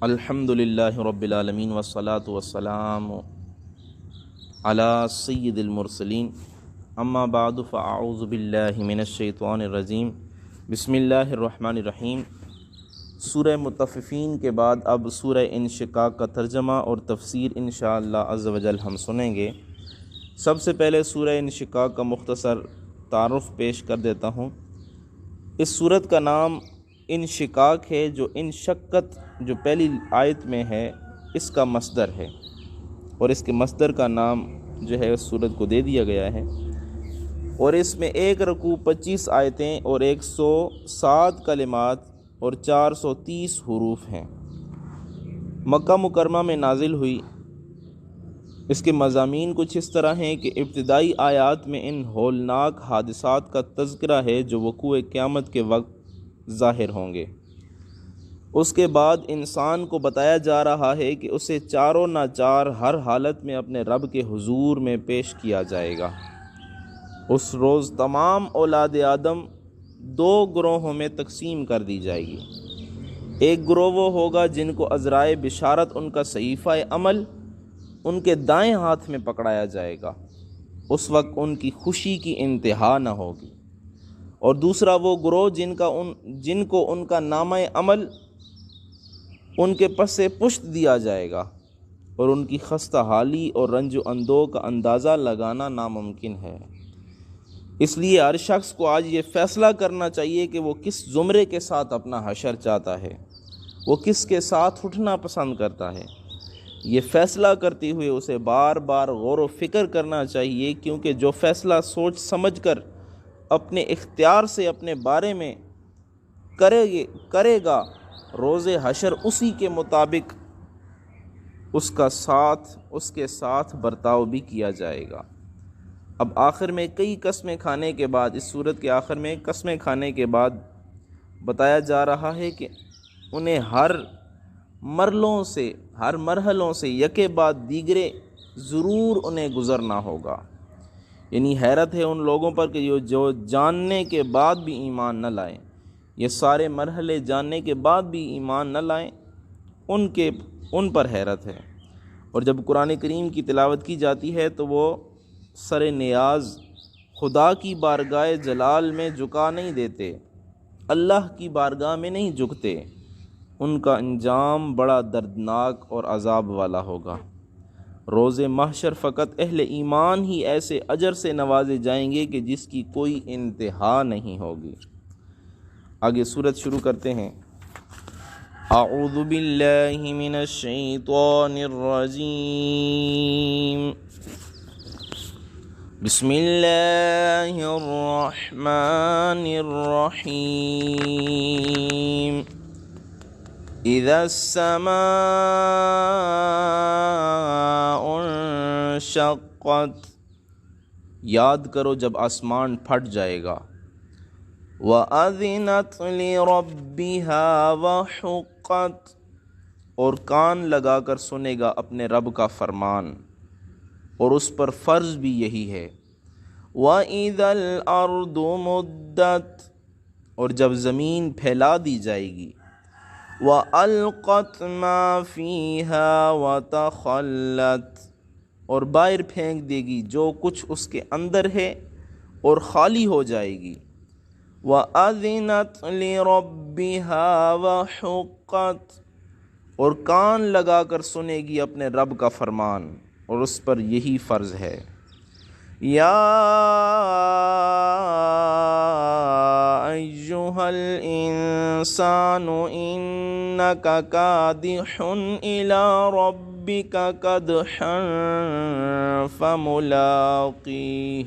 الحمدللہ رب العالمین والصلاة والسلام علی سید المرسلین اما بعد فاعوذ باللہ من الشیطان الرجیم بسم اللہ الرحمن الرحیم۔ سورہ مطففین کے بعد اب سورہ انشقاق کا ترجمہ اور تفسیر انشاءاللہ عز و جل ہم سنیں گے۔ سب سے پہلے سورہ انشقاق کا مختصر تعارف پیش کر دیتا ہوں۔ اس سورت کا نام انشقاق ہے، جو انشقت جو پہلی آیت میں ہے اس کا مصدر ہے، اور اس کے مصدر کا نام جو ہے اس سورت کو دے دیا گیا ہے، اور اس میں 1 رکوع 25 آیتیں اور 107 کلمات اور 430 حروف ہیں۔ مکہ مکرمہ میں نازل ہوئی۔ اس کے مضامین کچھ اس طرح ہیں کہ ابتدائی آیات میں ان ہولناک حادثات کا تذکرہ ہے جو وقوع قیامت کے وقت ظاہر ہوں گے۔ اس کے بعد انسان کو بتایا جا رہا ہے کہ اسے چاروں ناچار ہر حالت میں اپنے رب کے حضور میں پیش کیا جائے گا۔ اس روز تمام اولاد آدم 2 گروہوں میں تقسیم کر دی جائے گی۔ ایک گروہ وہ ہوگا جن کو عذرائے بشارت ان کا صحیفہ عمل ان کے دائیں ہاتھ میں پکڑایا جائے گا۔ اس وقت ان کی خوشی کی انتہا نہ ہوگی۔ اور دوسرا وہ گروہ جن کو ان کا نامہ عمل ان کے پس پشت دیا جائے گا، اور ان کی خستہ حالی اور رنج و اندوہ کا اندازہ لگانا ناممکن ہے۔ اس لیے ہر شخص کو آج یہ فیصلہ کرنا چاہیے کہ وہ کس زمرے کے ساتھ اپنا حشر چاہتا ہے، وہ کس کے ساتھ اٹھنا پسند کرتا ہے۔ یہ فیصلہ کرتے ہوئے اسے بار بار غور و فکر کرنا چاہیے، کیونکہ جو فیصلہ سوچ سمجھ کر اپنے اختیار سے اپنے بارے میں کرے گا، روز حشر اسی کے مطابق اس کے ساتھ برتاؤ بھی کیا جائے گا۔ اب آخر میں کئی قسمیں کھانے کے بعد، اس صورت کے آخر میں قسمیں کھانے کے بعد بتایا جا رہا ہے کہ انہیں ہر مرحلوں سے یکے بعد دیگرے ضرور انہیں گزرنا ہوگا۔ یعنی حیرت ہے ان لوگوں پر کہ جو جاننے کے بعد بھی ایمان نہ لائیں، یہ سارے مرحلے جاننے کے بعد بھی ایمان نہ لائیں، ان پر حیرت ہے۔ اور جب قرآن کریم کی تلاوت کی جاتی ہے تو وہ سر نیاز خدا کی بارگاہ جلال میں جھکا نہیں دیتے، اللہ کی بارگاہ میں نہیں جھکتے۔ ان کا انجام بڑا دردناک اور عذاب والا ہوگا۔ روز محشر فقط اہل ایمان ہی ایسے اجر سے نوازے جائیں گے کہ جس کی کوئی انتہا نہیں ہوگی۔ آگے سورت شروع کرتے ہیں۔ اعوذ باللہ من الشیطان الرجیم، بسم اللہ الرحمن الرحیم۔ اذا السماء انشقت، یاد کرو جب آسمان پھٹ جائے گا۔ وَأَذِنَتْ لِرَبِّهَا وَحُقَّتْ، اور کان لگا کر سنے گا اپنے رب کا فرمان، اور اس پر فرض بھی یہی ہے۔ وَإِذَا الْأَرْضُ مُدَّتْ، اور جب زمین پھیلا دی جائے گی۔ وَأَلْقَتْ مَا فِيهَا وَتَخَلَّتْ، اور باہر پھینک دے گی جو کچھ اس کے اندر ہے اور خالی ہو جائے گی۔ وَأَذِنَتْ لِرَبِّهَا وَحُقَّتْ، اور کان لگا کر سنے گی اپنے رب کا فرمان، اور اس پر یہی فرض ہے۔ یا ایھا الانسان انک کادح الی ربک کدحا فملاقیہ،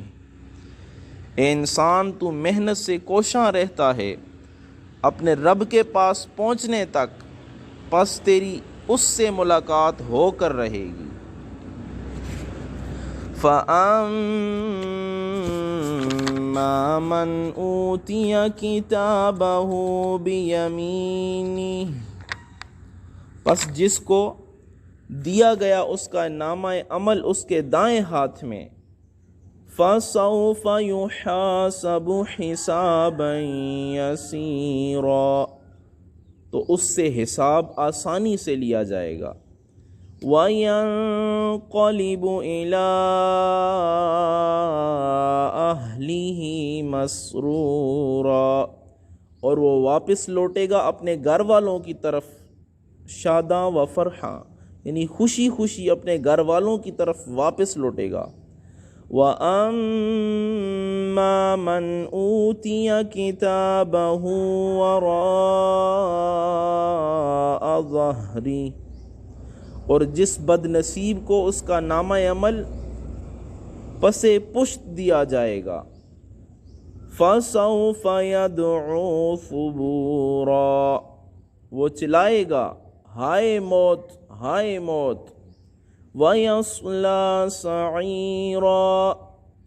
اے انسان تو محنت سے کوشاں رہتا ہے اپنے رب کے پاس پہنچنے تک، پس تیری اس سے ملاقات ہو کر رہے گی۔ فَأَمَّا مَنْ أُوتِيَ كِتَابَهُ بِيَمِينِهِ، پس جس کو دیا گیا اس کا نامہ عمل اس کے دائیں ہاتھ میں، فَسَوْفَ يُحَاسَبُ حِسَابًا يَسِيرًا، تو اس سے حساب آسانی سے لیا جائے گا۔ وَيَنْقَلِبُ إِلَىٰ أَهْلِهِ مَسْرُورًا، اور وہ واپس لوٹے گا اپنے گھر والوں کی طرف شاداں و فرحاں، یعنی خوشی خوشی اپنے گھر والوں کی طرف واپس لوٹے گا۔ وَأَمَّا مَنْ أُوتِيَ كِتَابَهُ وَرَاءَ ظَهْرِهِ، اور جس بد نصیب کو اس کا نامہ عمل پس پشت دیا جائے گا، فَسَوْفَ يَدْعُو ثُبُورًا، وہ چلائے گا ہائے موت ہائے موت، وَيَصْلَىٰ سَعِيرًا،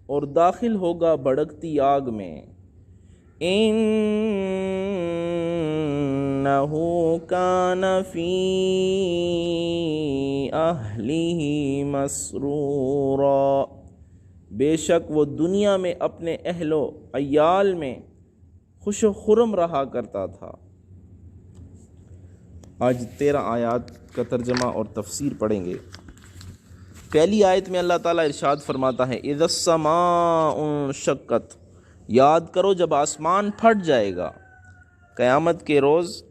اور داخل ہوگا بھڑکتی آگ میں۔ إِنَّهُ كَانَ فِي أَهْلِهِ مَسْرُورًا، بے شک وہ دنیا میں اپنے اہل و عیال میں خوش و خرم رہا کرتا تھا۔ آج 13 آیات کا ترجمہ اور تفسیر پڑھیں گے۔ پہلی آیت میں اللہ تعالیٰ ارشاد فرماتا ہے اذا السماء انشقت، یاد کرو جب آسمان پھٹ جائے گا۔ قیامت کے روز،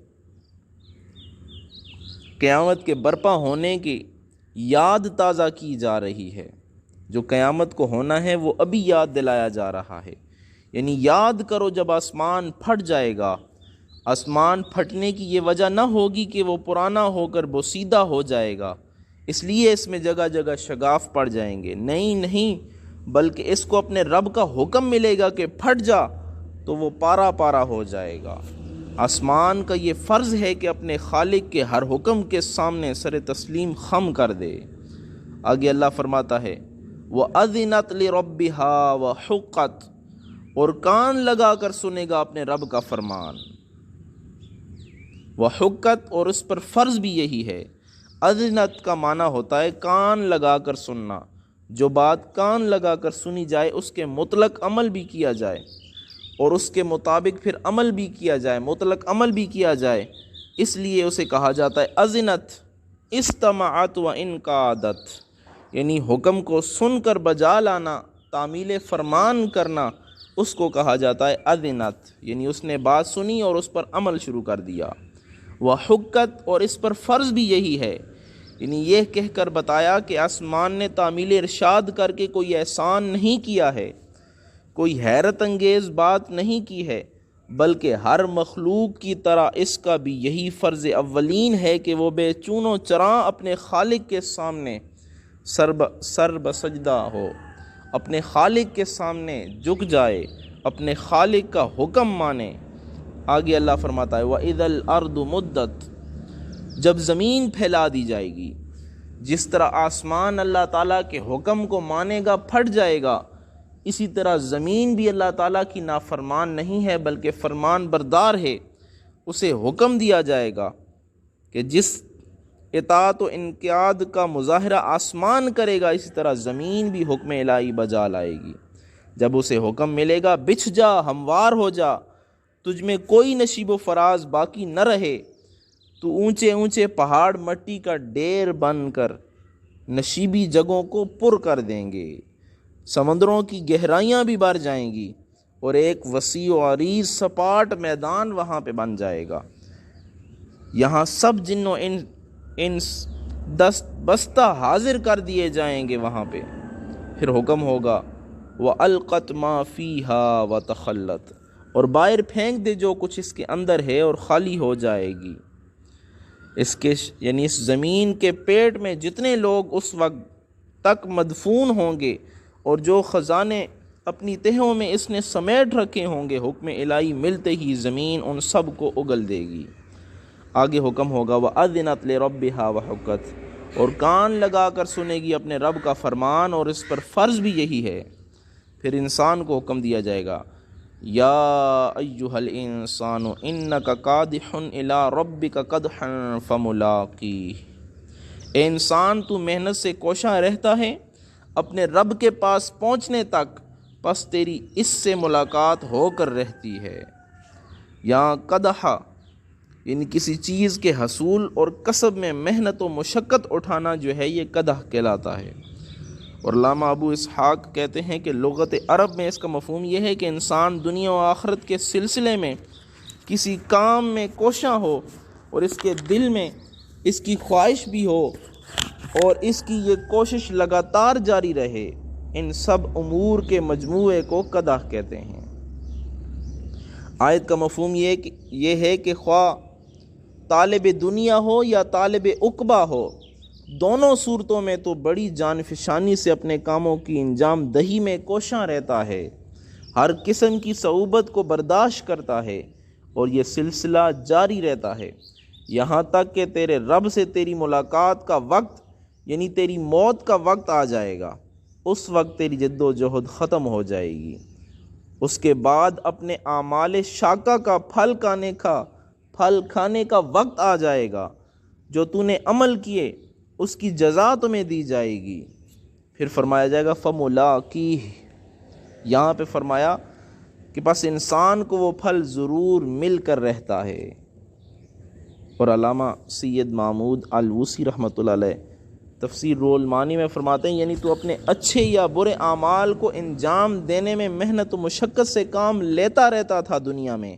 قیامت کے برپا ہونے کی یاد تازہ کی جا رہی ہے۔ جو قیامت کو ہونا ہے وہ ابھی یاد دلایا جا رہا ہے، یعنی یاد کرو جب آسمان پھٹ جائے گا۔ آسمان پھٹنے کی یہ وجہ نہ ہوگی کہ وہ پرانا ہو کر بوسیدہ ہو جائے گا، اس لیے اس میں جگہ جگہ شگاف پڑ جائیں گے، نہیں، بلکہ اس کو اپنے رب کا حکم ملے گا کہ پھٹ جا، تو وہ پارا پارا ہو جائے گا۔ آسمان کا یہ فرض ہے کہ اپنے خالق کے ہر حکم کے سامنے سر تسلیم خم کر دے۔ آگے اللہ فرماتا ہے وَأَذِنَتْ لِرَبِّهَا وَحُقَّتْ، اور کان لگا کر سنے گا اپنے رب کا فرمان۔ وحقت، اور اس پر فرض بھی یہی ہے۔ اذنت کا معنی ہوتا ہے کان لگا کر سننا، جو بات کان لگا کر سنی جائے اس کے مطلق عمل بھی کیا جائے، اور اس کے مطابق پھر عمل بھی کیا جائے، مطلق عمل بھی کیا جائے، اس لیے اسے کہا جاتا ہے اذنت، استمعت و انقادت، یعنی حکم کو سن کر بجا لانا، تعمیل فرمان کرنا، اس کو کہا جاتا ہے اذنت، یعنی اس نے بات سنی اور اس پر عمل شروع کر دیا۔ وحقت، اور اس پر فرض بھی یہی ہے، یعنی یہ کہہ کر بتایا کہ آسمان نے تعمیل ارشاد کر کے کوئی احسان نہیں کیا ہے، کوئی حیرت انگیز بات نہیں کی ہے، بلکہ ہر مخلوق کی طرح اس کا بھی یہی فرض اولین ہے کہ وہ بے چون و چراں اپنے خالق کے سامنے سر بسجدہ ہو، اپنے خالق کے سامنے جھک جائے، اپنے خالق کا حکم مانے۔ آگے اللہ فرماتا ہے وَإِذَا الْأَرْضُ مُدَّتْ، جب زمین پھیلا دی جائے گی۔ جس طرح آسمان اللہ تعالیٰ کے حکم کو مانے گا پھٹ جائے گا، اسی طرح زمین بھی اللہ تعالیٰ کی نافرمان نہیں ہے بلکہ فرمان بردار ہے، اسے حکم دیا جائے گا کہ جس اطاعت و انقیاد کا مظاہرہ آسمان کرے گا، اسی طرح زمین بھی حکم الہی بجا لائے گی۔ جب اسے حکم ملے گا بچھ جا، ہموار ہو جا، تجھ میں کوئی نشیب و فراز باقی نہ رہے، تو اونچے اونچے پہاڑ مٹی کا ڈھیر بن کر نشیبی جگہوں کو پر کر دیں گے، سمندروں کی گہرائیاں بھی بھر جائیں گی، اور ایک وسیع و عریض سپاٹ میدان وہاں پہ بن جائے گا۔ یہاں سب جن و انس دست بستہ حاضر کر دیے جائیں گے وہاں پہ۔ پھر حکم ہوگا وَأَلْقَتْ مَا فِيهَا وَتَخَلَّتْ، اور باہر پھینک دے جو کچھ اس کے اندر ہے اور خالی ہو جائے گی۔ اس کے یعنی اس زمین کے پیٹ میں جتنے لوگ اس وقت تک مدفون ہوں گے اور جو خزانے اپنی تہوں میں اس نے سمیٹ رکھے ہوں گے، حکم الہی ملتے ہی زمین ان سب کو اگل دے گی۔ آگے حکم ہوگا وَأَذِنَتْ لِرَبِّهَا وَحُقَّتْ، اور کان لگا کر سنے گی اپنے رب کا فرمان، اور اس پر فرض بھی یہی ہے۔ پھر انسان کو حکم دیا جائے گا یا ایھا الانسان انک قادح الی ربک قدحا فملاقیہ، اے انسان تو محنت سے کوشاں رہتا ہے اپنے رب کے پاس پہنچنے تک، پس تیری اس سے ملاقات ہو کر رہتی ہے۔ یہاں قدح یعنی کسی چیز کے حصول اور کسب میں محنت و مشقت اٹھانا جو ہے یہ قدح کہلاتا ہے۔ اور علامہ ابو اسحاق کہتے ہیں کہ لغت عرب میں اس کا مفہوم یہ ہے کہ انسان دنیا و آخرت کے سلسلے میں کسی کام میں کوشاں ہو اور اس کے دل میں اس کی خواہش بھی ہو اور اس کی یہ کوشش لگاتار جاری رہے، ان سب امور کے مجموعے کو قدح کہتے ہیں۔ آیت کا مفہوم یہ ہے کہ خواہ طالب دنیا ہو یا طالب عقبہ ہو، دونوں صورتوں میں تو بڑی جان فشانی سے اپنے کاموں کی انجام دہی میں کوشاں رہتا ہے، ہر قسم کی صعوبت کو برداشت کرتا ہے اور یہ سلسلہ جاری رہتا ہے یہاں تک کہ تیرے رب سے تیری ملاقات کا وقت یعنی تیری موت کا وقت آ جائے گا۔ اس وقت تیری جد و جہد ختم ہو جائے گی، اس کے بعد اپنے اعمال شاقہ کا پھل کھانے کا وقت آ جائے گا، جو تو نے عمل کیے اس کی جزا تمہیں دی جائے گی۔ پھر فرمایا جائے گا فَمُلَاقِيهِ، یہاں پہ فرمایا کہ بس انسان کو وہ پھل ضرور مل کر رہتا ہے۔ اور علامہ سید محمود الوسی رحمۃ اللہ علیہ تفسیر رول مانی میں فرماتے ہیں یعنی تو اپنے اچھے یا برے اعمال کو انجام دینے میں محنت و مشقت سے کام لیتا رہتا تھا دنیا میں،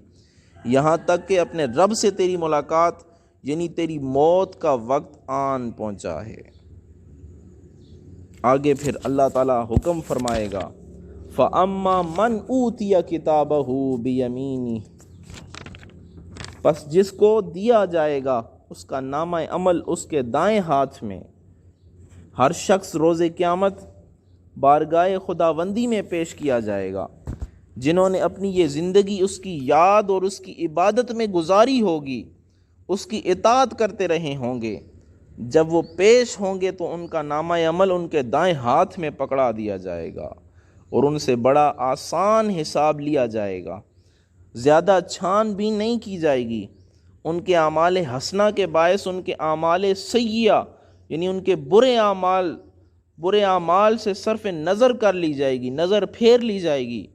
یہاں تک کہ اپنے رب سے تیری ملاقات یعنی تیری موت کا وقت آن پہنچا ہے۔ آگے پھر اللہ تعالیٰ حکم فرمائے گا فَأَمَّا مَنْ أُوتِيَ كِتَابَهُ بِيَمِينِهِ، پس جس کو دیا جائے گا اس کا نامہ عمل اس کے دائیں ہاتھ میں۔ ہر شخص روز قیامت بارگاہ خداوندی میں پیش کیا جائے گا۔ جنہوں نے اپنی یہ زندگی اس کی یاد اور اس کی عبادت میں گزاری ہوگی، اس کی اطاعت کرتے رہے ہوں گے، جب وہ پیش ہوں گے تو ان کا نامہ عمل ان کے دائیں ہاتھ میں پکڑا دیا جائے گا اور ان سے بڑا آسان حساب لیا جائے گا، زیادہ چھان بین نہیں کی جائے گی۔ ان کے اعمال حسنہ کے باعث ان کے اعمال سیئہ یعنی ان کے برے اعمال سے صرف نظر کر لی جائے گی، نظر پھیر لی جائے گی،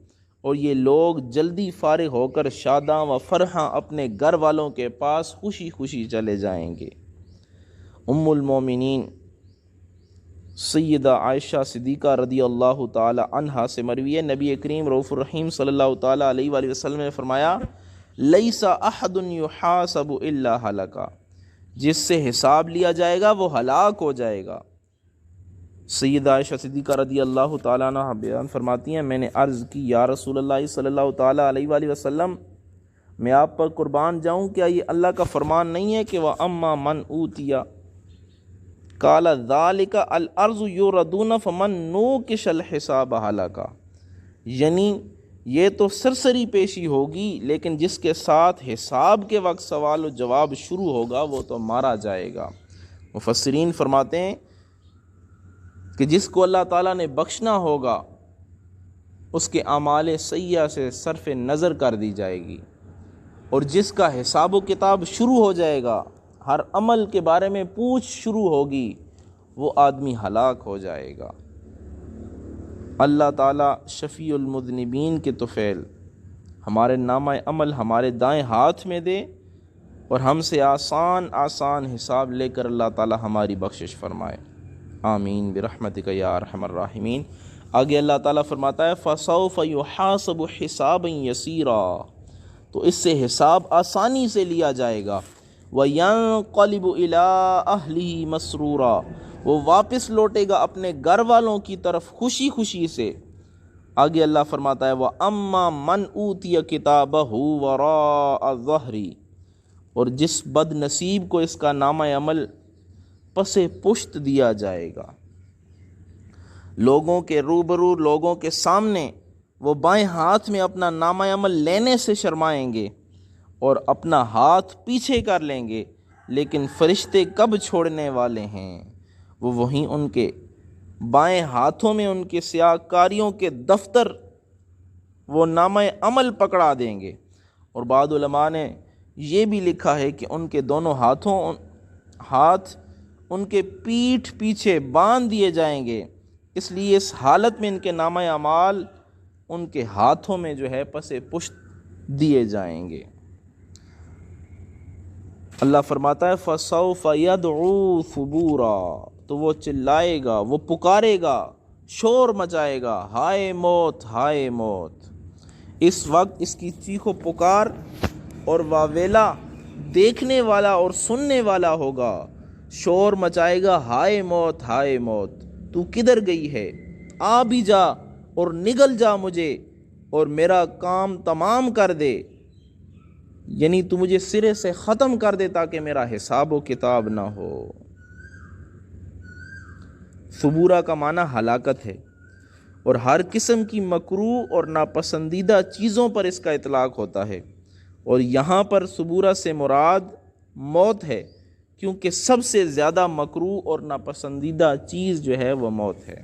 اور یہ لوگ جلدی فارغ ہو کر شاداں و فرحاں اپنے گھر والوں کے پاس خوشی خوشی چلے جائیں گے۔ ام المومنین سیدہ عائشہ صدیقہ رضی اللہ تعالی عنہا سے مروی ہے، نبی کریم رؤوف الرحیم صلی اللہ تعالی علیہ وآلہ وسلم نے فرمایا لیس احد یحاسب الا ہلک، جس سے حساب لیا جائے گا وہ ہلاک ہو جائے گا۔ سیدہ عائشہ صدیقہ رضی اللہ تعالیٰ عنہ بیان فرماتی ہیں میں نے عرض کی یا رسول اللہ صلی اللہ تعالیٰ علیہ وآلہ وسلم، میں آپ پر قربان جاؤں، کیا یہ اللہ کا فرمان نہیں ہے کہ وَأَمَّا مَنْ أُوتِيَ قَالَ ذَلِكَ الْأَرْضُ يُرَدُونَ فَمَنْ نُوكِشَ الْحِسَابَ هَلَكَ، یعنی یہ تو سرسری پیشی ہوگی، لیکن جس کے ساتھ حساب کے وقت سوال و جواب شروع ہوگا وہ تو مارا جائے گا۔ مفسرین فرماتے ہیں کہ جس کو اللہ تعالیٰ نے بخشنا ہوگا اس کے اعمال سیئہ سے صرف نظر کر دی جائے گی، اور جس کا حساب و کتاب شروع ہو جائے گا، ہر عمل کے بارے میں پوچھ شروع ہوگی، وہ آدمی ہلاک ہو جائے گا۔ اللہ تعالیٰ شفیع المذنبین کے طفیل ہمارے نامہ عمل ہمارے دائیں ہاتھ میں دے اور ہم سے آسان حساب لے کر اللہ تعالیٰ ہماری بخشش فرمائے، آمین برحمتک یا ارحم الراحمین۔ آگے اللہ تعالیٰ فرماتا ہے فَسَوْفَ يُحَاسَبُ حِسَابًا يَسِيرًا، تو اس سے حساب آسانی سے لیا جائے گا۔ وَيَنْقَلِبُ إِلَىٰ أَهْلِهِ مَسْرُورًا، وہ واپس لوٹے گا اپنے گھر والوں کی طرف خوشی خوشی سے۔ آگے اللہ فرماتا ہے وَأَمَّا مَنْ أُوتِيَ كِتَابَهُ وَرَاءَ ظَهْرِهِ، اور جس بد نصیب کو اس کا نامہ عمل پس پشت دیا جائے گا، لوگوں کے روبرو، لوگوں کے سامنے وہ بائیں ہاتھ میں اپنا نامہ عمل لینے سے شرمائیں گے اور اپنا ہاتھ پیچھے کر لیں گے، لیکن فرشتے کب چھوڑنے والے ہیں، وہ وہیں ان کے بائیں ہاتھوں میں ان کے سیاہ کاریوں کے دفتر وہ نامہ عمل پکڑا دیں گے۔ اور بعض علماء نے یہ بھی لکھا ہے کہ ان کے دونوں ہاتھ ان کے پیٹھ پیچھے باندھ دیے جائیں گے، اس لیے اس حالت میں ان کے نامہ اعمال ان کے ہاتھوں میں جو ہے پس پشت دیے جائیں گے۔ اللہ فرماتا ہے فَسَوْفَ يَدْعُو ثُبُورًا، تو وہ چلائے گا، وہ پکارے گا، شور مچائے گا، ہائے موت ہائے موت۔ اس وقت اس کی چیخ و پکار اور واویلا دیکھنے والا اور سننے والا ہوگا، شور مچائے گا، ہائے موت ہائے موت، تو کدھر گئی ہے؟ آ بھی جا اور نگل جا مجھے اور میرا کام تمام کر دے، یعنی تو مجھے سرے سے ختم کر دے تاکہ میرا حساب و کتاب نہ ہو۔ ثبورہ کا معنی ہلاکت ہے، اور ہر قسم کی مکروہ اور ناپسندیدہ چیزوں پر اس کا اطلاق ہوتا ہے، اور یہاں پر ثبورہ سے مراد موت ہے، کیونکہ سب سے زیادہ مکروہ اور ناپسندیدہ چیز جو ہے وہ موت ہے۔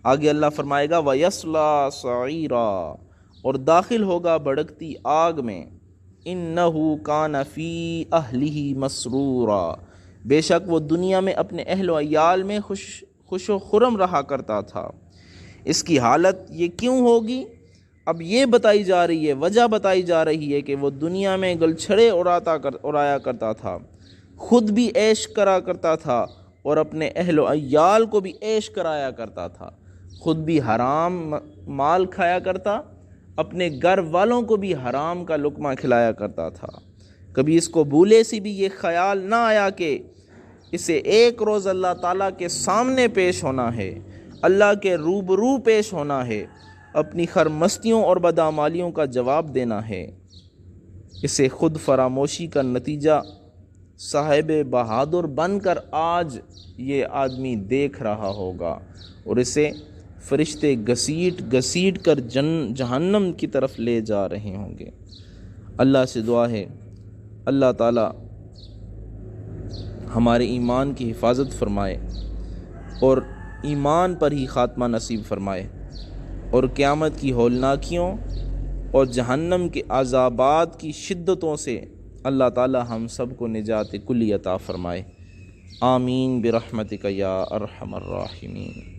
آگے اللہ فرمائے گا وَيَصْلَىٰ سَعِيرًا، اور داخل ہوگا بھڑکتی آگ میں، إِنَّهُ كَانَ فِي أَهْلِهِ مَسْرُورًا، بے شک وہ دنیا میں اپنے اہل و عیال میں خوش و خرم رہا کرتا تھا۔ اس کی حالت یہ کیوں ہوگی؟ اب یہ بتائی جا رہی ہے، وجہ بتائی جا رہی ہے کہ وہ دنیا میں گلچھڑے اڑایا کرتا تھا، خود بھی عیش کرا کرتا تھا اور اپنے اہل و عیال کو بھی عیش کرایا کرتا تھا، خود بھی حرام مال کھایا کرتا، اپنے گھر والوں کو بھی حرام کا لقمہ کھلایا کرتا تھا۔ کبھی اس کو بھولے سی بھی یہ خیال نہ آیا کہ اسے ایک روز اللہ تعالیٰ کے سامنے پیش ہونا ہے، اللہ کے روبرو پیش ہونا ہے، اپنی خرمستیوں اور بدعمالیوں کا جواب دینا ہے۔ اسے خود فراموشی کا نتیجہ صاحب بہادر بن کر آج یہ آدمی دیکھ رہا ہوگا، اور اسے فرشتے گھسیٹ گھسیٹ کر جہنم کی طرف لے جا رہے ہوں گے۔ اللہ سے دعا ہے اللہ تعالی ہمارے ایمان کی حفاظت فرمائے اور ایمان پر ہی خاتمہ نصیب فرمائے، اور قیامت کی ہولناکیوں اور جہنم کے عذابات کی شدتوں سے اللہ تعالی ہم سب کو نجات کلی عطا فرمائے۔ آمین برحمتک یا ارحم الراحمین۔